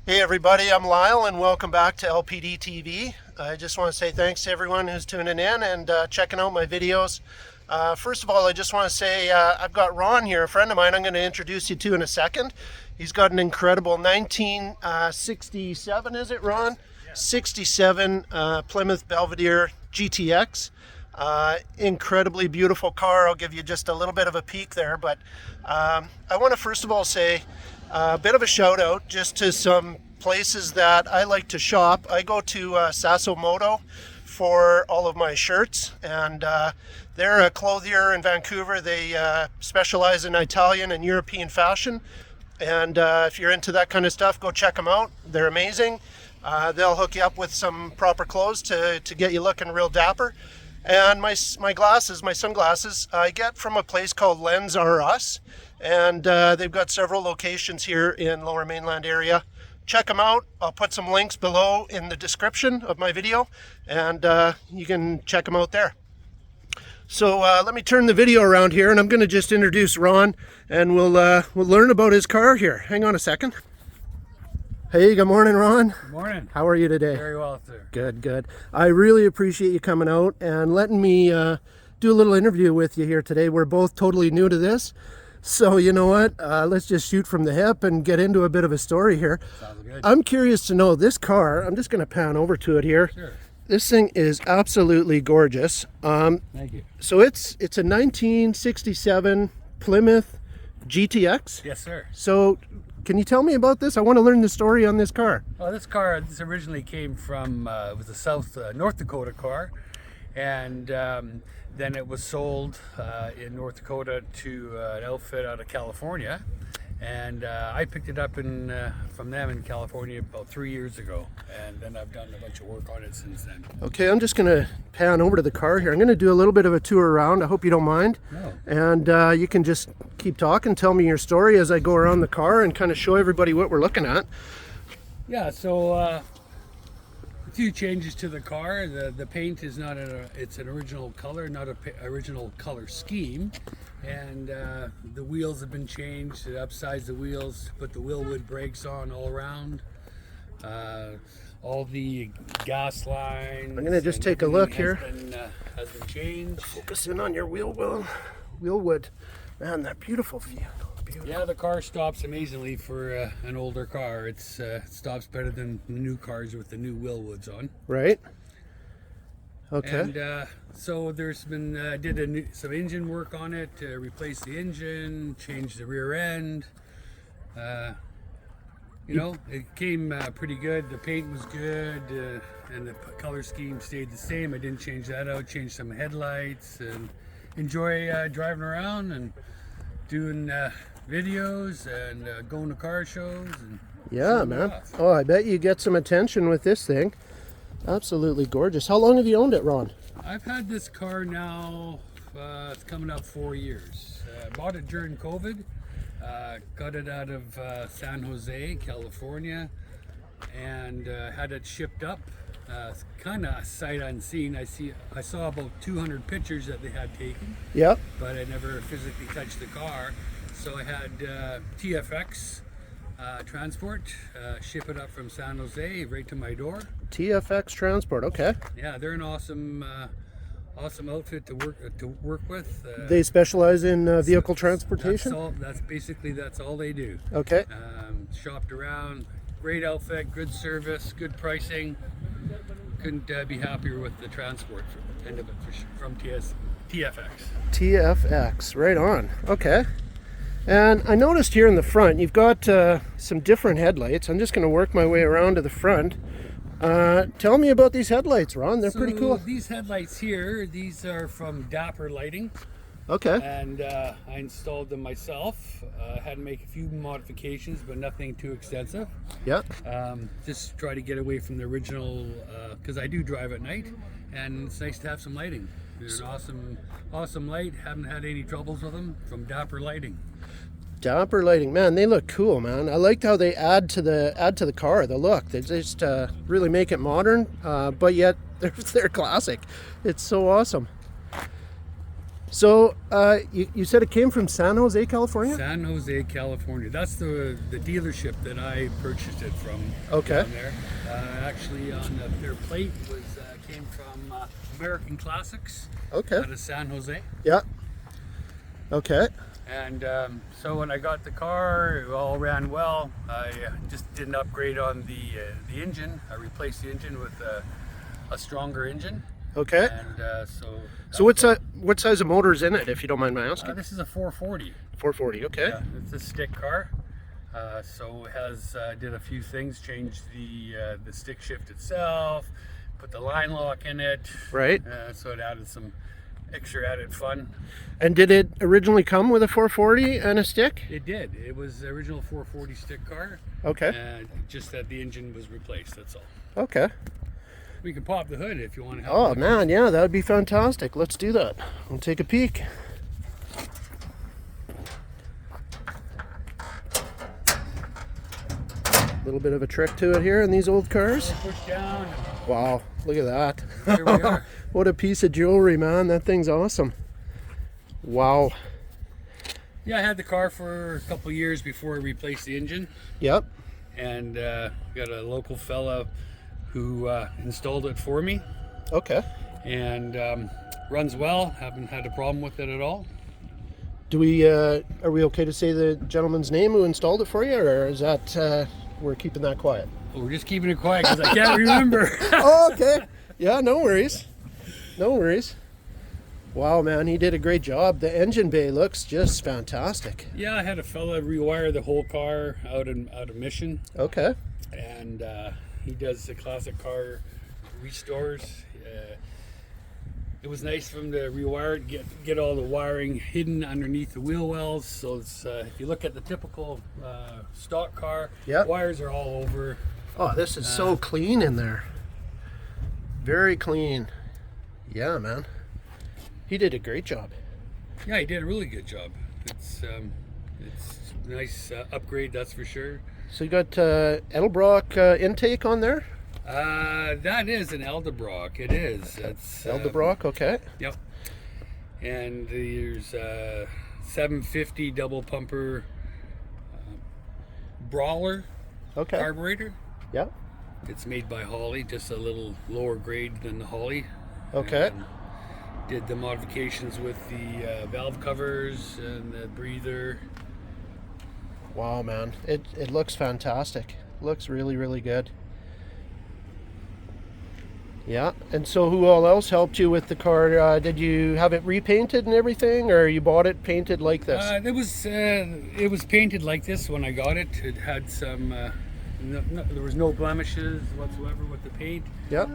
Hey everybody, I'm Lyle and welcome back to LPD TV. I just want to say thanks to everyone who's tuning in and checking out my videos. First of all, I just want to say I've got Ron here, a friend of mine I'm going to introduce you to in a second. He's got an incredible 1967, is it Ron? 67 Plymouth Belvedere GTX. Incredibly beautiful car. I'll give you just a little bit of a peek there, but I want to first of all say a bit of a shout out just to some places that I like to shop. I go to Sasso Moto for all of my shirts, and they're a clothier in Vancouver. They specialize in Italian and European fashion, and if you're into that kind of stuff, go check them out. They're amazing. They'll hook you up with some proper clothes to get you looking real dapper. And my glasses, my sunglasses, I get from a place called Lens R Us, and they've got several locations here in Lower Mainland area. Check them out. I'll put some links below in the description of my video, and you can check them out there. So let me turn the video around here, and I'm going to just introduce Ron, and we'll learn about his car here. Hang on a second. Hey, good morning, Ron. Good morning. How are you today? Very well, sir. Good, good. I really appreciate you coming out and letting me do a little interview with you here today. We're both totally new to this. So you know what? Let's just shoot from the hip and get into a bit of a story here. Sounds good. I'm curious to know this car. I'm just going to pan over to it here. Sure. This thing is absolutely gorgeous. Thank you. So it's a 1967 Plymouth GTX. Yes, sir. So can you tell me about this? I want to learn the story on this car. Well, this originally came from, it was a North Dakota car, and then it was sold in North Dakota to an outfit out of California, and I picked it up from them in California about 3 years ago, and then I've done a bunch of work on it since then. Okay, I'm just going to pan over to the car here. I'm going to do a little bit of a tour around. I hope you don't mind. No. And you can just keep talking, tell me your story as I go around the car and kind of show everybody what we're looking at. Yeah, so a few changes to the car. The paint is not it's an original color, not an original color scheme. And the wheels have been changed, upsized the wheels, put the Willwood brakes on all around. All the gas lines. I'm going to just take a look here. Has been changed. Focus in on your wheelwood. Man, that beautiful vehicle. Beautiful. Yeah, the car stops amazingly for an older car. It stops better than the new cars with the new Willwoods on. Right. Okay. And so there's been some engine work on it to replace the engine, change the rear end. It came pretty good. The paint was good, and the color scheme stayed the same. I didn't change that out. Changed some headlights, and enjoy driving around and doing videos and going to car shows. And yeah, man. Oh, I bet you get some attention with this thing. Absolutely gorgeous. How long have you owned it, Ron? I've had this car now, it's coming up 4 years. I bought it during COVID. Got it out of San Jose, California, and had it shipped up. Kind of sight unseen. I saw about 200 pictures that they had taken. Yep. But I never physically touched the car. So I had TFX Transport ship it up from San Jose right to my door. TFX Transport. Okay. Yeah, they're an awesome outfit to work with. They specialize in vehicle transportation. That's all they do. Okay. Shopped around, great outfit, good service, good pricing. Couldn't be happier with the transport end of it from TFX. TFX, right on. Okay. And I noticed here in the front you've got some different headlights. I'm just going to work my way around to the front. Tell me about these headlights, Ron. They're pretty cool. These headlights here, these are from Dapper Lighting. Okay. And I installed them myself. Had to make a few modifications, but nothing too extensive. Yeah. Just try to get away from the original, because I do drive at night, and it's nice to have some lighting. They're an awesome light. Haven't had any troubles with them from Dapper Lighting. Dapper Lighting, man, they look cool, man. I liked how they add to the car, the look. They just really make it modern, but yet they're classic. It's so awesome. So you said it came from San Jose, California? San Jose, California. That's the dealership that I purchased it from. Okay. Down there. Actually, on their plate came from American Classics. Okay. Out of San Jose. Yeah. Okay. And so when I got the car, it all ran well. I just did an upgrade on the engine. I replaced the engine with a stronger engine. Okay. And So what size of motor is in it, if you don't mind my asking? this is a 440. 440. Okay. Yeah, it's a stick car. So it has did a few things, changed the stick shift itself, put the line lock in it. Right. So it added some extra added fun. And did it originally come with a 440 and a stick? It did. It was the original 440 stick car. Okay. Just that the engine was replaced. That's all. Okay. We can pop the hood if you want to have Oh man, yeah, that would be fantastic. Let's do that. We'll take a peek. A little bit of a trick to it here in these old cars. Push down. Wow, look at that. Here we are. What a piece of jewelry, man. That thing's awesome. Wow. Yeah, I had the car for a couple of years before I replaced the engine. Yep. And got a local fella who installed it for me. Okay. And runs well. Haven't had a problem with it at all. Do we are we okay to say the gentleman's name who installed it for you, or is that we're keeping that quiet? We're just keeping it quiet because I can't remember. Oh, okay. Yeah, no worries. No worries. Wow, man, he did a great job. The engine bay looks just fantastic. Yeah, I had a fella rewire the whole car out of Mission. Okay. And he does the classic car restores. It was nice for him to rewire it, get all the wiring hidden underneath the wheel wells. So it's, if you look at the typical stock car, Yep. wires are all over. Oh, this is so clean in there. Very clean. Yeah, man. He did a great job. Yeah, he did a really good job. It's a nice upgrade, that's for sure. So you got Edelbrock intake on there? That is an Eldebrock. It is. It's Edelbrock, okay. Yep. And there's 750 double pumper Brawler Okay. carburetor. Yeah. It's made by Holly, just a little lower grade than the Holly. Okay. And did the modifications with the valve covers and the breather. Wow, man. It looks fantastic. Looks really, really good. Yeah. And so who all else helped you with the car? Did you have it repainted and everything, or you bought it painted like this? It was painted like this when I got it. It had some there was no blemishes whatsoever with the paint. Yep.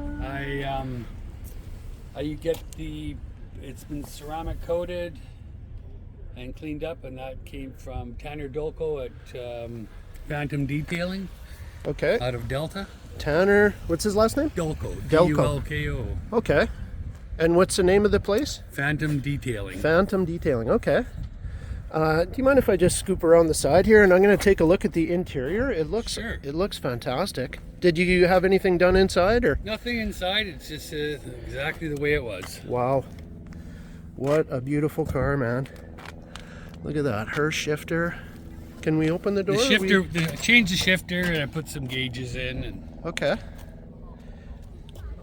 It's been ceramic coated and cleaned up, and that came from Tanner Dulco at Phantom Detailing Okay. out of Delta. Tanner, what's his last name? Dulco. Dulco. Dulco. Okay. And what's the name of the place? Phantom Detailing. Phantom Detailing. Okay. Do you mind if I just scoop around the side here, and I'm going to take a look at the interior? It looks fantastic. Did you have anything done inside, or? Nothing inside. It's just exactly the way it was. Wow. What a beautiful car, man. Look at that. Her shifter. Can we open the door? The shifter. Changed the shifter, and I put some gauges in. And Okay.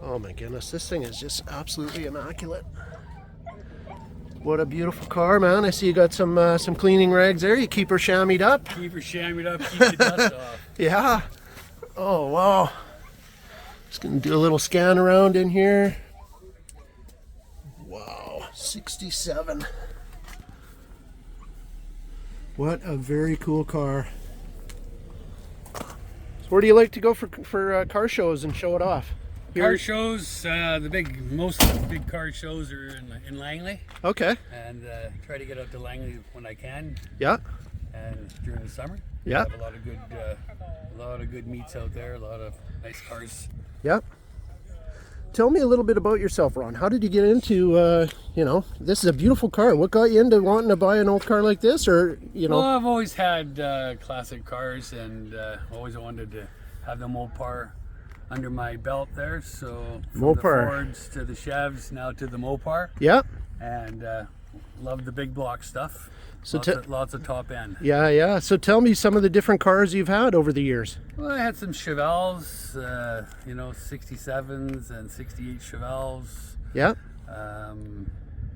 Oh my goodness, this thing is just absolutely immaculate. What a beautiful car, man. I see you got some cleaning rags there. You keep her chamoised up. keep her chamoised up, keep the dust off. Yeah. Oh, wow. Just gonna do a little scan around in here. Wow, 67. What a very cool car. So where do you like to go for car shows and show it off? Car shows, most of the big car shows are in Langley, Okay. and try to get out to Langley when I can, Yeah. and during the summer. Yeah. We have a lot of good meets out there, a lot of nice cars. Yeah. Tell me a little bit about yourself, Ron. How did you get into, this is a beautiful car. What got you into wanting to buy an old car like this, or, Well, I've always had classic cars, and always wanted to have the Mopar under my belt there. So from Mopar. the Fords to the Chevs, now to the Mopar. Yeah. And love the big block stuff. So Lots of top end. Yeah, yeah. So tell me some of the different cars you've had over the years. Well, I had some Chevelles, 67s and 68 Chevelles. Yeah.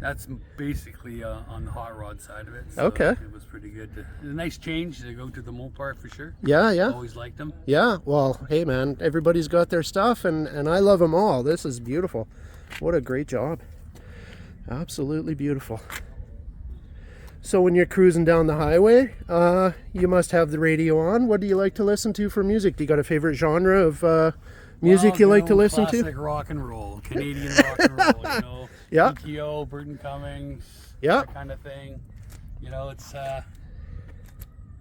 That's basically on the hot rod side of it. So Okay. it was pretty good. A nice change to go to the Mopar for sure. Yeah, yeah. Always liked them. Yeah, well, hey man, everybody's got their stuff, and I love them all. This is beautiful. What a great job. Absolutely beautiful. So when you're cruising down the highway, you must have the radio on. What do you like to listen to for music? Do you got a favorite genre of music you like to listen to? Classic rock and roll, Canadian rock and roll, Yeah. DKO, Burton Cummings, Yeah. that kind of thing.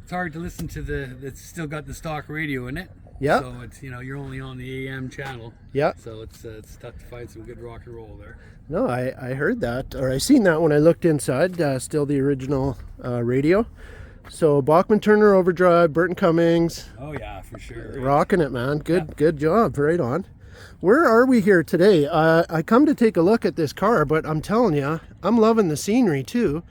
It's hard to listen to it's still got the stock radio in it. Yeah. So it's, you're only on the AM channel. Yeah. So it's tough to find some good rock and roll there. No, I heard that, or I seen that when I looked inside. Still the original radio. So Bachman-Turner Overdrive, Burton Cummings. Oh yeah, for sure. Right? Rocking it, man. Good job. Right on. Where are we here today? I come to take a look at this car, but I'm telling you, I'm loving the scenery too.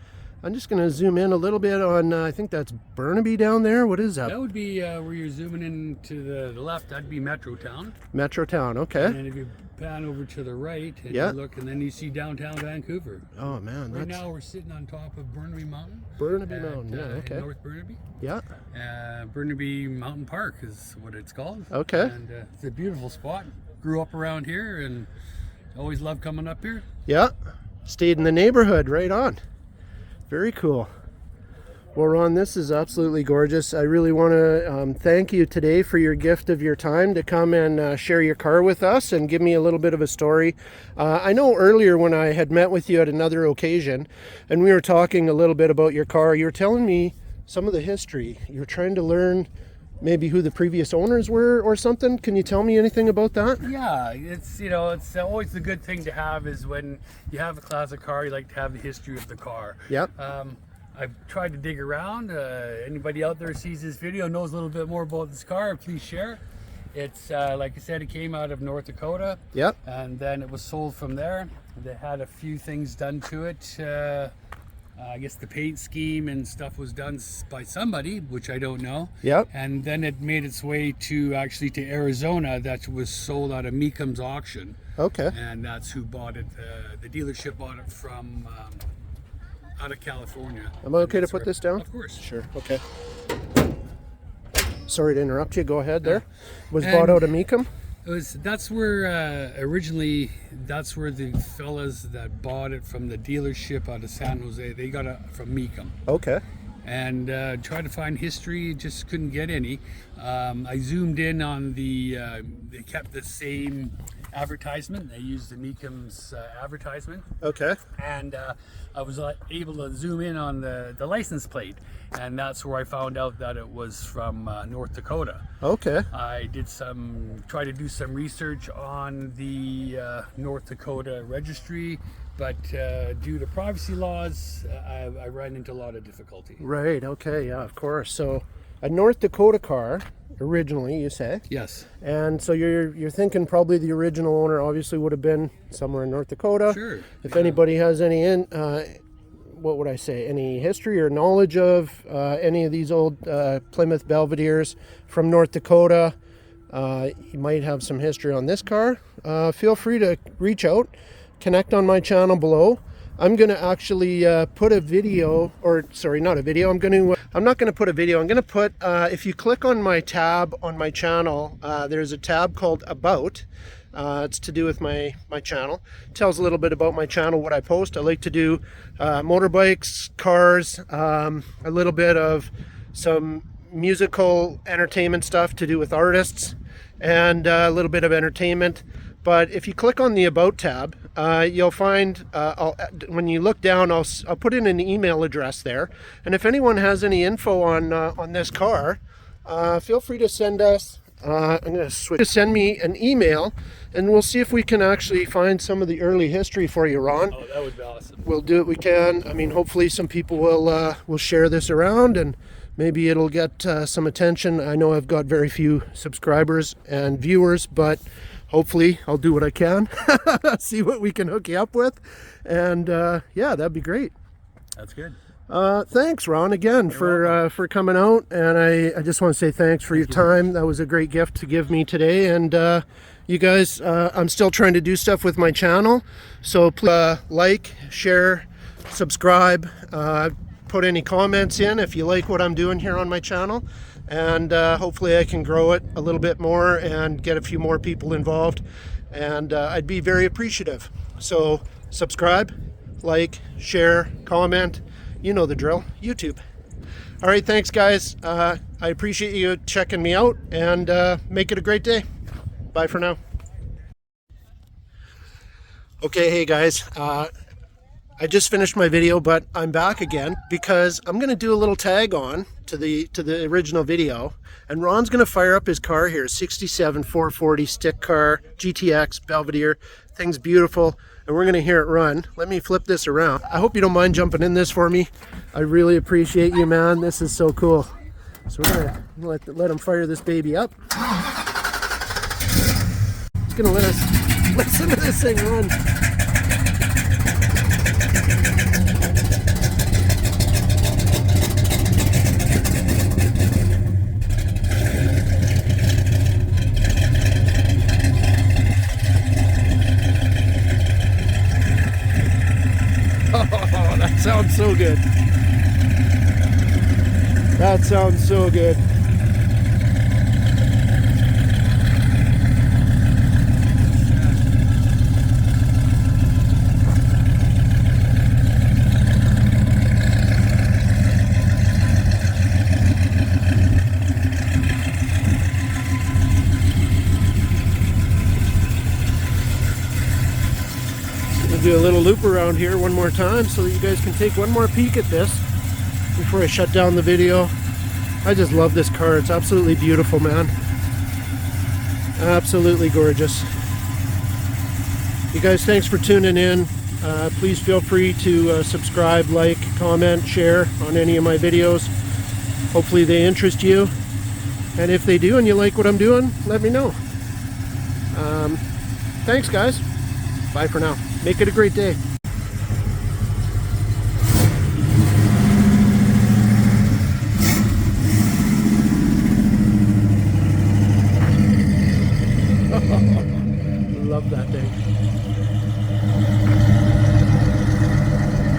I'm just going to zoom in a little bit on, I think that's Burnaby down there. What is that? That would be where you're zooming in to the left. That'd be Metrotown. Metrotown, okay. And then if you pan over to the right and Yeah. you look, and then you see downtown Vancouver. Oh man, Right that's now we're sitting on top of Burnaby Mountain. Mountain. Yeah, In okay. North Burnaby. Yeah, Burnaby Mountain Park is what it's called. Okay. And it's a beautiful spot. Grew up around here and always loved coming up here. yeah. Stayed in the neighborhood. Right on. Very cool. Well, Ron, this is absolutely gorgeous. I really want to thank you today for your gift of your time to come and share your car with us and give me a little bit of a story. I know earlier when I had met with you at another occasion and we were talking a little bit about your car, you were telling me some of the history. You were trying to learn maybe who the previous owners were or something. Can you tell me anything about that? Yeah, it's always the good thing to have is when you have a classic car, you like to have the history of the car. Yep. I've tried to dig around. Anybody out there sees this video knows a little bit more about this car, please share. It's like I said, it came out of North Dakota. Yep. And then it was sold from there. They had a few things done to it. I guess the paint scheme and stuff was done by somebody, which I don't know. Yep. And then it made its way to Arizona. That was sold out of Meekum's auction. Okay. And that's who bought it. The dealership bought it from out of California. Am I okay to put this down? Of course. Sure. Okay. Sorry to interrupt you. Go ahead there. Was And- bought out of Meekum? That's where originally, that's where the fellas that bought it from the dealership out of San Jose, they got it from Meekum. Okay. And tried to find history, just couldn't get any. I zoomed in on they kept the same advertisement. They used the Meekum's advertisement. Okay. And I was able to zoom in on the license plate. And that's where I found out that it was from North Dakota. Okay. I did try to do some research on the North Dakota registry, but due to privacy laws, I ran into a lot of difficulty. Right. Okay. Yeah. Of course. So, a North Dakota car originally, you say, Yes. and so you're thinking probably the original owner obviously would have been somewhere in North Dakota. Sure. If anybody has any what would I say? Any history or knowledge of any of these old Plymouth Belvederes from North Dakota? You might have some history on this car. Feel free to reach out, connect on my channel below. I'm going to actually put a video, or sorry, not a video. I'm not going to put a video. I'm going to put, if you click on my tab on my channel, there's a tab called About. It's to do with my channel. It tells a little bit about my channel, what I post. I like to do motorbikes, cars, a little bit of some musical entertainment stuff to do with artists, and a little bit of entertainment. But if you click on the About tab, you'll find, when you look down, I'll put in an email address there. And if anyone has any info on this car, feel free to send us. I'm going to switch to send me an email, and we'll see if we can actually find some of the early history for you, Ron. Oh, that would be awesome. We'll do what we can. I mean, hopefully some people will share this around, and maybe it'll get some attention. I know I've got very few subscribers and viewers, but hopefully I'll do what I can. See what we can hook you up with, and yeah, that'd be great. That's good. Thanks, Ron, again for coming out, and I just want to say thanks for your time. That was a great gift to give me today, and you guys, I'm still trying to do stuff with my channel, so please like, share, subscribe, put any comments in if you like what I'm doing here on my channel, and hopefully I can grow it a little bit more and get a few more people involved, and I'd be very appreciative. So subscribe, like, share, comment. You know the drill. YouTube. All right, thanks guys. I appreciate you checking me out, and make it a great day. Bye for now. Okay, hey guys. I just finished my video, but I'm back again because I'm going to do a little tag on to the original video, and Ron's going to fire up his car here, 67 440 stick car, GTX Belvedere. Thing's beautiful, and we're going to hear it run. Let me flip this around. I hope you don't mind jumping in this for me. I really appreciate you, man. This is so cool. So we're going to let him fire this baby up. He's going to let us listen to this thing run. Oh, that sounds so good. That sounds so good. Do a little loop around here one more time so that you guys can take one more peek at this before I shut down the video. I just love this car. It's absolutely beautiful, man. Absolutely gorgeous. You guys, thanks for tuning in. Please feel free to subscribe, like, comment, share on any of my videos. Hopefully they interest you, and if they do and you like what I'm doing, let me know. Thanks guys. Bye for now. Make it a great day. Love that thing.